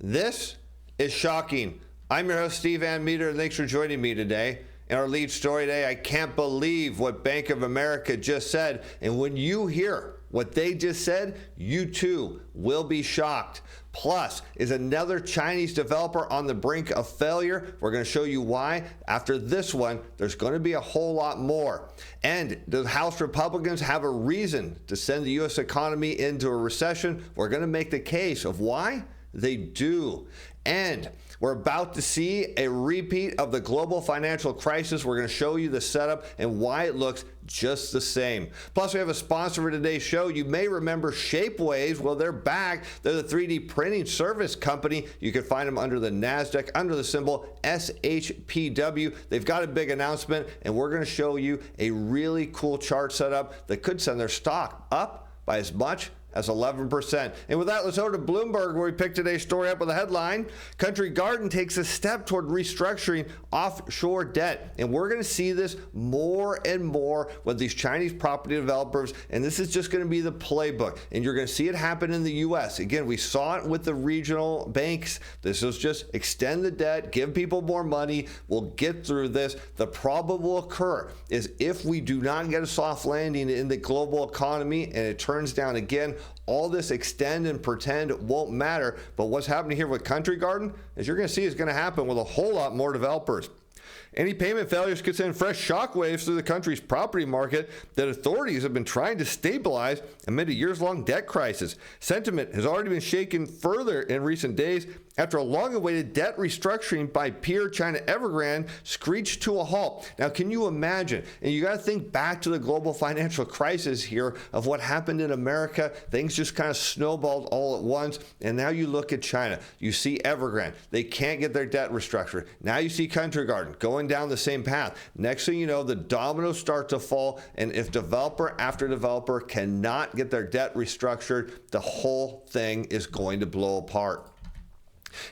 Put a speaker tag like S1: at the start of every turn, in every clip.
S1: This is shocking. I'm your host, Steve Metre, and thanks for joining me today. In our lead story today, I can't believe what Bank of America just said. And when you hear what they just said, you too will be shocked. Plus, is another Chinese developer on the brink of failure? We're going to show you why. After this one, there's going to be a whole lot more. And do House Republicans have a reason to send the U.S. economy into a recession? We're going to make the case of why they do. And we're about to see a repeat of the global financial crisis. We're going to show you the setup and why it looks just the same. Plus, we have a sponsor for today's show. You may remember Shapeways. Well, they're back. They're the 3D printing service company. You can find them under the NASDAQ, under the symbol SHPW. They've got a big announcement, and we're going to show you a really cool chart setup that could send their stock up by as much as 11%. And with that, let's go to Bloomberg, where we picked today's story up with a headline. Country Garden takes a step toward restructuring offshore debt. And we're going to see this more and more with these Chinese property developers. And this is just going to be the playbook. And you're going to see it happen in the U.S. Again, we saw it with the regional banks. This is just extend the debt, give people more money. We'll get through this. The problem will occur is if we do not get a soft landing in the global economy and it turns down again, all this extend and pretend won't matter. But what's happening here with Country Garden, as you're going to see, is going to happen with a whole lot more developers. Any payment failures could send fresh shockwaves through the country's property market that authorities have been trying to stabilize amid a years-long debt crisis. Sentiment has already been shaken further in recent days after a long-awaited debt restructuring by peer China Evergrande screeched to a halt. Now, can you imagine? And you got to think back to the global financial crisis here of what happened in America. Things just kind of snowballed all at once. And now you look at China. You see Evergrande. They can't get their debt restructured. Now you see Country Garden going down the same path. Next thing you know, the dominoes start to fall. And if developer after developer cannot get their debt restructured, the whole thing is going to blow apart.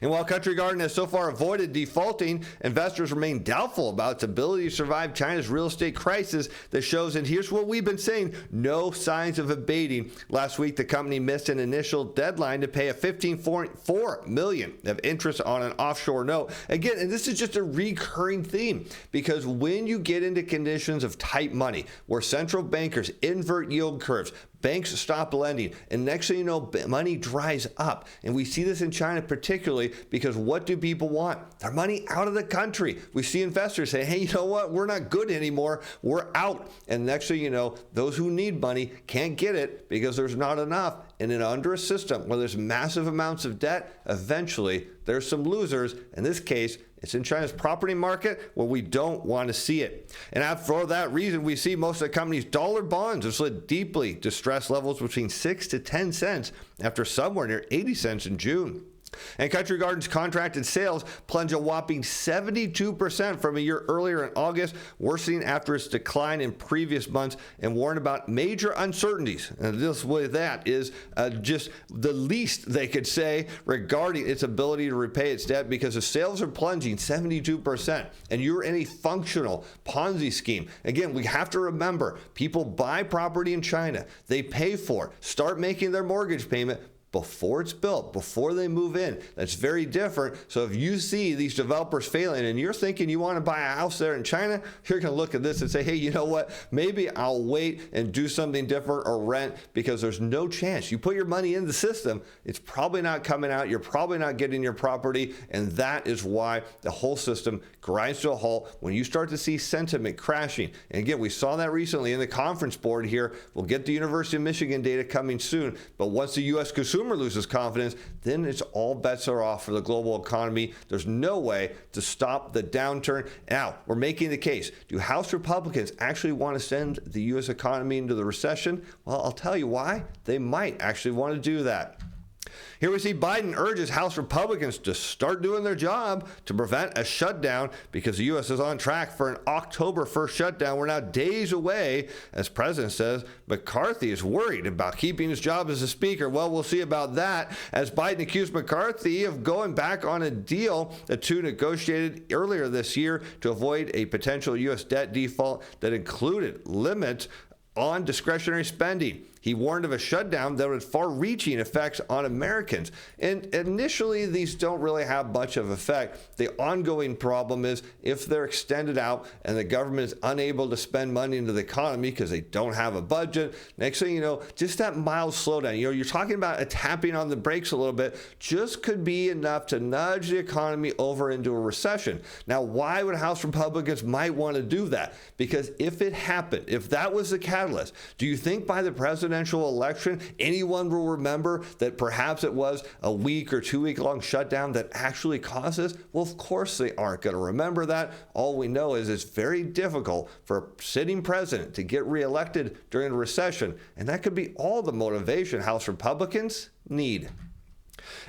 S1: And while Country Garden has so far avoided defaulting, investors remain doubtful about its ability to survive China's real estate crisis that shows, and here's what we've been saying, no signs of abating. Last week, the company missed an initial deadline to pay a $15.4 million of interest on an offshore note. Again, and this is just a recurring theme, because when you get into conditions of tight money, where central bankers invert yield curves, banks stop lending, and next thing you know, money dries up. And we see this in China particularly because what do people want? Their money out of the country. We see investors say, hey, you know what? We're not good anymore. We're out. And next thing you know, those who need money can't get it because there's not enough. And then under a system where there's massive amounts of debt, eventually there's some losers. In this case, it's in China's property market where we don't want to see it. And for that reason, we see most of the company's dollar bonds have slid deeply to stress levels between 6 to 10 cents after somewhere near 80 cents in June. And Country Garden's contracted sales plunged a whopping 72% from a year earlier in August, worsening after its decline in previous months, and warned about major uncertainties. And this way, that is just the least they could say regarding its ability to repay its debt, because if sales are plunging 72% and you're in a functional Ponzi scheme, again, we have to remember, people buy property in China, they pay for, start making their mortgage payment before it's built, before they move in. That's very different. So if you see these developers failing and you're thinking you want to buy a house there in China, you're going to look at this and say, hey, you know what? Maybe I'll wait and do something different or rent, because there's no chance. You put your money in the system, it's probably not coming out. You're probably not getting your property. And that is why the whole system grinds to a halt when you start to see sentiment crashing. And again, we saw that recently in the conference board here. We'll get the University of Michigan data coming soon. But once the U.S. consumer loses confidence, then it's all bets are off for the global economy. There's no way to stop the downturn. Now, we're making the case. Do House Republicans actually want to send the U.S. economy into the recession? Well, I'll tell you why. They might actually want to do that. Here we see Biden urges House Republicans to start doing their job to prevent a shutdown, because the U.S. is on track for an October 1st shutdown. We're now days away. As President says, McCarthy is worried about keeping his job as a speaker. Well, we'll see about that, as Biden accused McCarthy of going back on a deal the two negotiated earlier this year to avoid a potential U.S. debt default that included limits on discretionary spending. He warned of a shutdown that would have far-reaching effects on Americans. And initially, these don't really have much of effect. The ongoing problem is if they're extended out and the government is unable to spend money into the economy because they don't have a budget, next thing you know, just that mild slowdown. You're talking about a tapping on the brakes a little bit, just could be enough to nudge the economy over into a recession. Now, why would House Republicans might want to do that? Because if it happened, if that was the catalyst, do you think by the presidential election anyone will remember that perhaps it was a week or 2 week long shutdown that actually caused this? Well, of course they aren't going to remember that. All we know is it's very difficult for a sitting president to get reelected during a recession, and that could be all the motivation House Republicans need.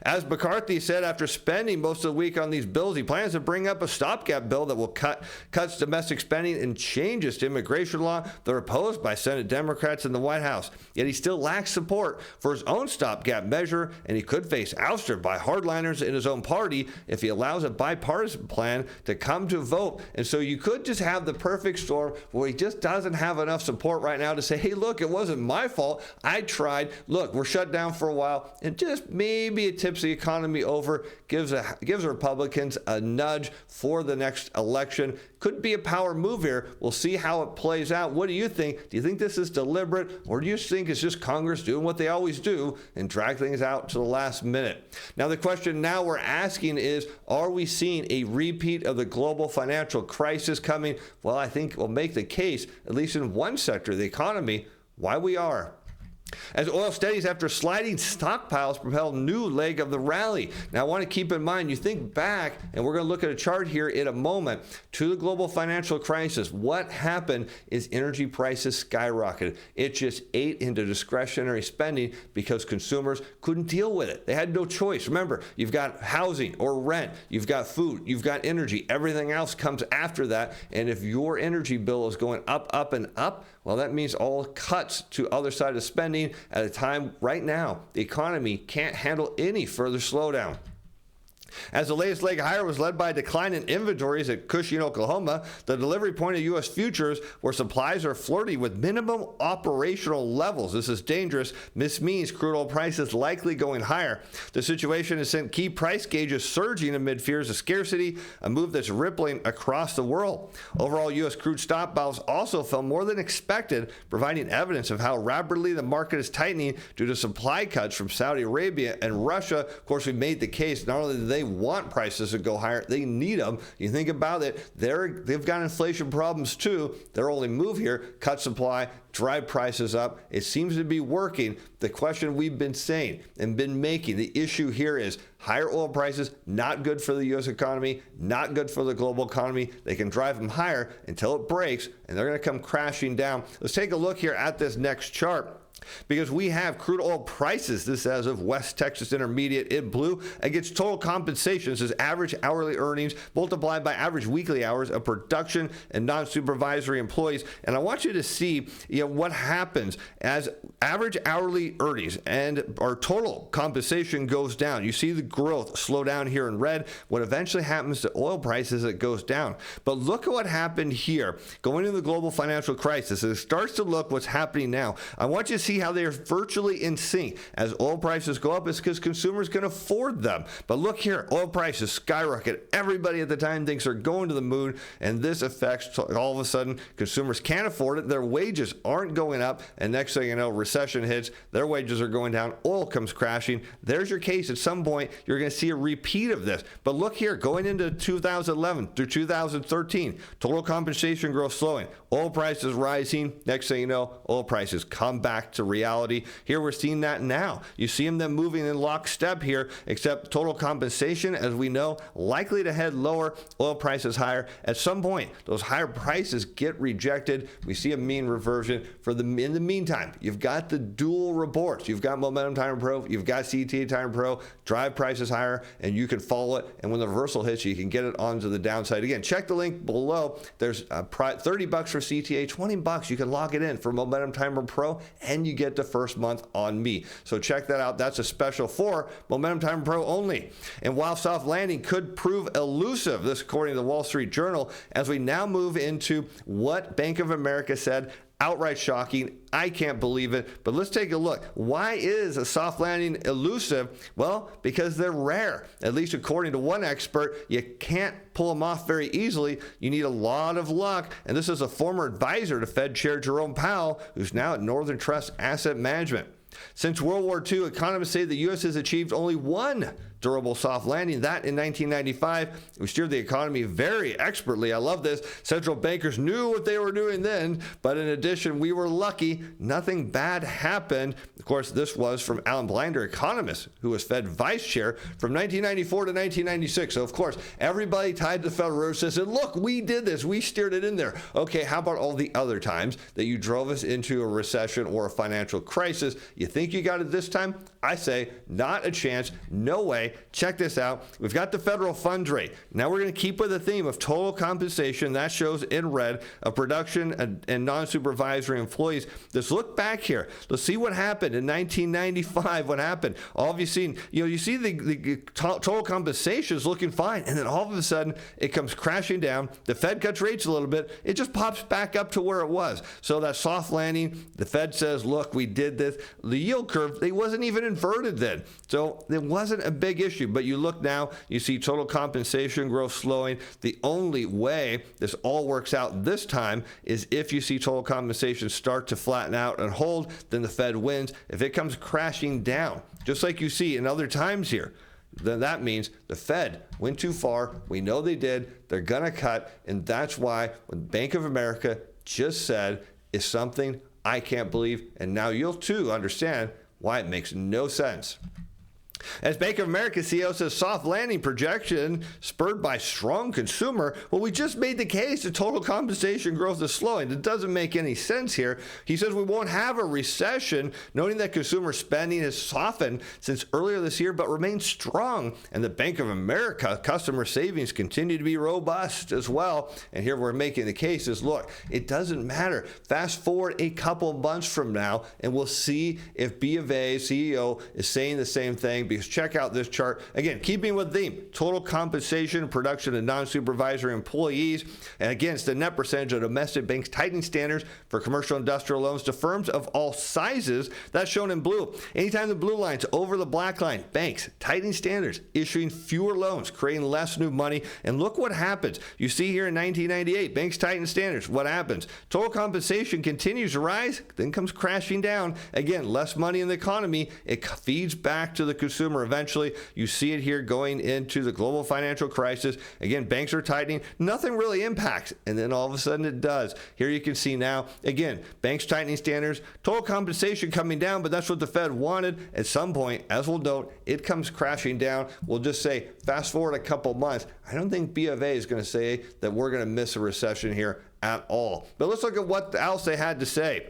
S1: As McCarthy said, after spending most of the week on these bills, he plans to bring up a stopgap bill that will cuts domestic spending and changes to immigration law that are opposed by Senate Democrats in the White House. Yet he still lacks support for his own stopgap measure, and he could face ouster by hardliners in his own party if he allows a bipartisan plan to come to vote. And so you could just have the perfect storm where he just doesn't have enough support right now to say, hey, look, it wasn't my fault. I tried. Look, we're shut down for a while, and just maybe it tips the economy over, gives Republicans a nudge for the next election. Could be a power move here. We'll see how it plays out. What do you think? Do you think this is deliberate, or do you think it's just Congress doing what they always do and drag things out to the last minute? Now, the question now we're asking is, are we seeing a repeat of the global financial crisis coming? Well, I think we'll make the case, at least in one sector of the economy, why we are. As oil steadies after sliding stockpiles propel new leg of the rally. Now, I want to keep in mind, you think back, and we're going to look at a chart here in a moment, to the global financial crisis. What happened is energy prices skyrocketed. It just ate into discretionary spending because consumers couldn't deal with it. They had no choice. Remember, you've got housing or rent, you've got food, you've got energy. Everything else comes after that. And if your energy bill is going up, up, and up, well, that means all cuts to other side of spending at a time right now the economy can't handle any further slowdown. As the latest leg higher was led by a decline in inventories at Cushing, Oklahoma, the delivery point of U.S. futures where supplies are flirting with minimum operational levels. This is dangerous. This means crude oil prices likely going higher. The situation has sent key price gauges surging amid fears of scarcity, a move that's rippling across the world. Overall, U.S. crude stockpiles also fell more than expected, providing evidence of how rapidly the market is tightening due to supply cuts from Saudi Arabia and Russia. Of course, we made the case not only did they want prices to go higher, they need them. You think about it, they've got inflation problems too. Their only move here, cut supply, drive prices up. It seems to be working. The question we've been saying and been making, the issue here is higher oil prices, not good for the U.S. economy, not good for the global economy. They can drive them higher until it breaks, and they're going to come crashing down. Let's take a look here at this next chart. Because we have crude oil prices, this as of West Texas Intermediate in blue, against total compensation. This is average hourly earnings multiplied by average weekly hours of production and non-supervisory employees. And I want you to see what happens as average hourly earnings and our total compensation goes down. You see the growth slow down here in red. What eventually happens to oil prices, it goes down. But look at what happened here. Going into the global financial crisis, it starts to look what's happening now. I want you to see how they are virtually in sync. As oil prices go up, it's because consumers can afford them. But look here, oil prices skyrocket. Everybody at the time thinks they're going to the moon, and this affects all of a sudden consumers can't afford it. Their wages aren't going up, and next thing you know, recession hits, their wages are going down, oil comes crashing. There's your case. At some point, you're going to see a repeat of this. But look here, going into 2011 through 2013, total compensation growth slowing, oil prices rising. Next thing you know, oil prices come back to reality. Here we're seeing that now. You see them moving in lockstep here, except total compensation, as we know, likely to head lower, oil prices higher. At some point, those higher prices get rejected. We see a mean reversion. In the meantime, you've got the dual reports. You've got Momentum Timer Pro, you've got CTA-Timer Pro, drive prices higher, and you can follow it. And when the reversal hits, you can get it onto the downside. Again, check the link below. There's $30 for CTA, $20. You can lock it in for Momentum Timer Pro, and you get the first month on me. So check that out. That's a special for Momentum Timer Pro only. And while soft landing could prove elusive, this according to the Wall Street Journal, as we now move into what Bank of America said Outright shocking. I can't believe it. But let's take a look. Why is a soft landing elusive? Well, because they're rare. At least according to one expert, you can't pull them off very easily. You need a lot of luck. And this is a former advisor to Fed Chair Jerome Powell, who's now at Northern Trust Asset Management. Since World War II, economists say the U.S. has achieved only one durable soft landing, that in 1995. We steered the economy very expertly. I love this. Central bankers knew what they were doing then, but in addition, we were lucky. Nothing bad happened. Of course, this was from Alan Blinder, economist, who was Fed vice chair from 1994 to 1996. So, of course, everybody tied to the Federal Reserve said, look, we did this. We steered it in there. Okay, how about all the other times that you drove us into a recession or a financial crisis? You think you got it this time? I say, not a chance. No way. Check this out. We've got the federal funds rate. Now we're going to keep with the theme of total compensation. That shows in red of production and non-supervisory employees. Let's look back here. Let's see what happened in 1995. What happened? All of you seen, you see the total compensation is looking fine. And then all of a sudden it comes crashing down. The Fed cuts rates a little bit. It just pops back up to where it was. So that soft landing, the Fed says, look, we did this. The yield curve, they wasn't even inverted then. So it wasn't a big issue. But you look now, you see total compensation growth slowing. The only way this all works out this time is if you see total compensation start to flatten out and hold, then the Fed wins. If it comes crashing down, just like you see in other times here, then that means the Fed went too far. We know they did. They're going to cut. And that's why what Bank of America just said is something I can't believe. And now you'll too understand why it makes no sense. As Bank of America CEO says, soft landing projection spurred by strong consumer. Well, we just made the case that total compensation growth is slowing. It doesn't make any sense here. He says we won't have a recession, noting that consumer spending has softened since earlier this year, but remains strong. And the Bank of America customer savings continue to be robust as well. And here we're making the case is, look, it doesn't matter. Fast forward a couple months from now, and we'll see if B of A CEO is saying the same thing. Because check out this chart. Again, keeping with theme, total compensation, production, and non-supervisory employees. And again, it's the net percentage of domestic banks tightening standards for commercial industrial loans to firms of all sizes. That's shown in blue. Anytime the blue line's over the black line, banks tightening standards, issuing fewer loans, creating less new money. And look what happens. You see here in 1998, banks tighten standards. What happens? Total compensation continues to rise, then comes crashing down. Again, less money in the economy. It feeds back to the consumer. Eventually, you see it here going into the global financial crisis. Again, banks are tightening. Nothing really impacts. And then all of a sudden it does. Here you can see now, again, banks tightening standards, total compensation coming down, but that's what the Fed wanted. At some point, as we'll note, it comes crashing down. We'll just say, fast forward a couple months. I don't think B of A is going to say that we're going to miss a recession here at all. But let's look at what else they had to say.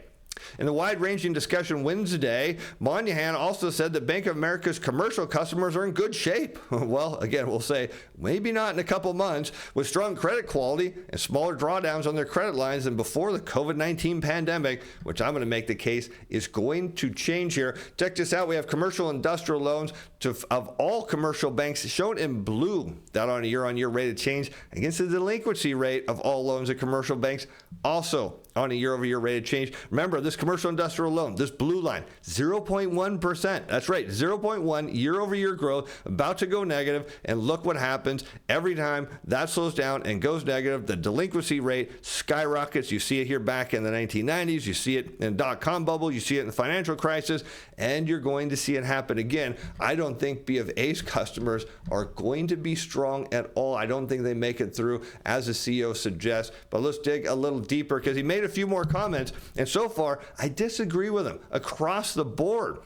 S1: In the wide-ranging discussion Wednesday, Moynihan also said that Bank of America's commercial customers are in good shape. Well, again, we'll say maybe not in a couple months, with strong credit quality and smaller drawdowns on their credit lines than before the COVID-19 pandemic, which I'm going to make the case is going to change here. Check this out. We have commercial industrial loans of all commercial banks shown in blue, that on a year-on-year rate of change against the delinquency rate of all loans at commercial banks, also on a year-over-year rate of change. Remember, this commercial industrial loan, this blue line, 0.1%. That's right, 0.1 year-over-year growth, about to go negative. And look what happens every time that slows down and goes negative. The delinquency rate skyrockets. You see it here back in the 1990s. You see it in the dot-com bubble. You see it in the financial crisis. And you're going to see it happen again. I don't think B of A's customers are going to be strong at all. I don't think they make it through, as the CEO suggests. But let's dig a little deeper, because he made a few more comments. And so far, I disagree with him across the board.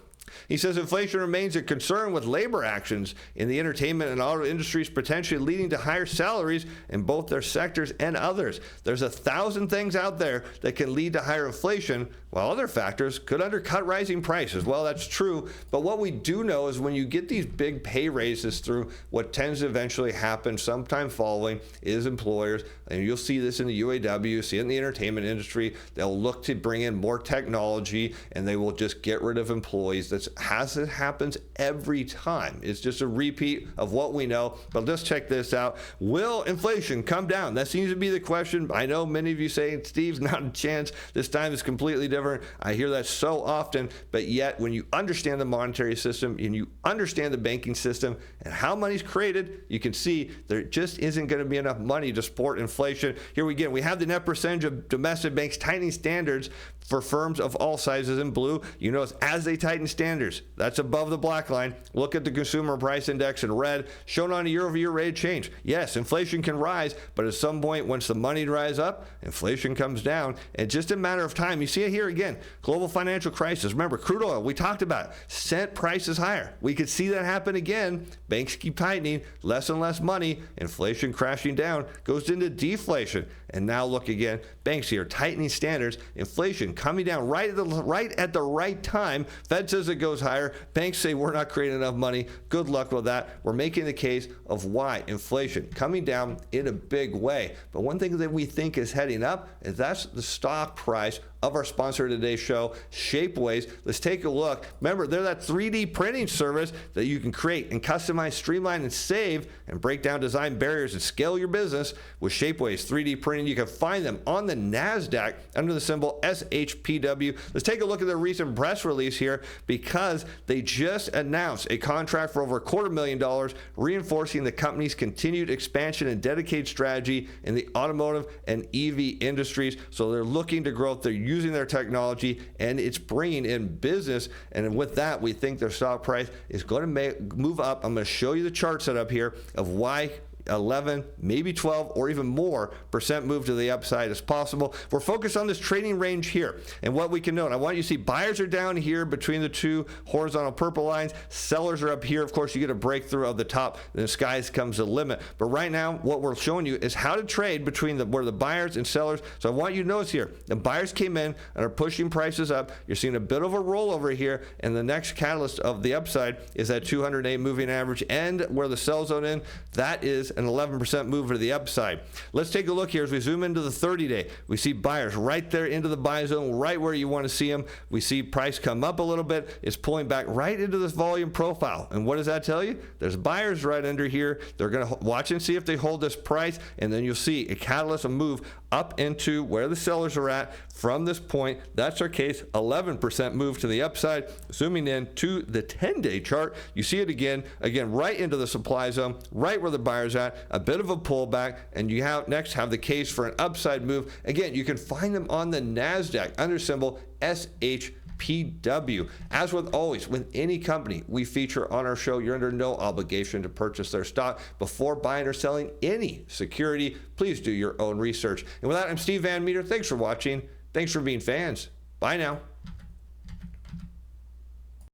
S1: He says inflation remains a concern, with labor actions in the entertainment and auto industries potentially leading to higher salaries in both their sectors and others. There's 1,000 things out there that can lead to higher inflation, while other factors could undercut rising prices. Well, that's true, but what we do know is when you get these big pay raises through, what tends to eventually happen sometime following is employers, and you'll see this in the UAW, see it in the entertainment industry, they'll look to bring in more technology, and they will just get rid of employees. It happens every time. It's just a repeat of what we know. But let's check this out. Will inflation come down? That seems to be the question. I know many of you say, Steve's not a chance. This time is completely different. I hear that so often. But yet, when you understand the monetary system and you understand the banking system and how money's created, you can see there just isn't going to be enough money to support inflation. Here we get, we have the net percentage of domestic banks tightening standards for firms of all sizes in blue. You notice as they tighten standards, that's above the black line. Look at the consumer price index in red, shown on a year-over-year rate of change. Yes, inflation can rise, but at some point, once the money dries up, inflation comes down. And just a matter of time. You see it here again. Global financial crisis. Remember, crude oil, we talked about it, sent prices higher. We could see that happen again. Banks keep tightening, less and less money, inflation crashing down, goes into deflation. And now look again, banks here tightening standards, inflation coming down right at the right time. Fed says it goes higher. Banks say we're not creating enough money. Good luck with that. We're making the case of why inflation coming down in a big way. But one thing that we think is heading up is that's the stock price of our sponsor of today's show, Shapeways. Let's take a look. Remember, they're that 3D printing service that you can create and customize, streamline, and save and break down design barriers and scale your business with Shapeways 3D printing. You can find them on the NASDAQ under the symbol SHPW. Let's take a look at their recent press release here because they just announced a contract for over $250,000, reinforcing the company's continued expansion and dedicated strategy in the automotive and EV industries. So they're looking to grow. They're using their technology and it's bringing in business. And with that, we think their stock price is going to move up. I'm going to show you the chart set up here of why 11, maybe 12, or even more % move to the upside is possible. We're focused on this trading range here and what we can note. I want you to see buyers are down here between the two horizontal purple lines. Sellers are up here. Of course, you get a breakthrough of the top, then the skies comes the limit. But right now, what we're showing you is how to trade between where the buyers and sellers. So I want you to notice here, the buyers came in and are pushing prices up. You're seeing a bit of a rollover here, and the next catalyst of the upside is that 208 moving average, and where the sell zone in, that is an 11% move to the upside. Let's take a look here as we zoom into the 30-day. We see buyers right there into the buy zone, right where you want to see them. We see price come up a little bit. It's pulling back right into this volume profile. And what does that tell you? There's buyers right under here. They're going to watch and see if they hold this price, and then you'll see a catalyst, a move up into where the sellers are at from this point. That's our case, 11% move to the upside. Zooming in to the 10-day chart, you see it again, right into the supply zone, right where the buyer's at, a bit of a pullback, and you next have the case for an upside move. Again, you can find them on the NASDAQ under symbol SHPW. As with always, with any company we feature on our show, you're under no obligation to purchase their stock before buying or selling any security. Please do your own research. And with that, I'm Steve Van Metre. Thanks for watching. Thanks for being fans. Bye now.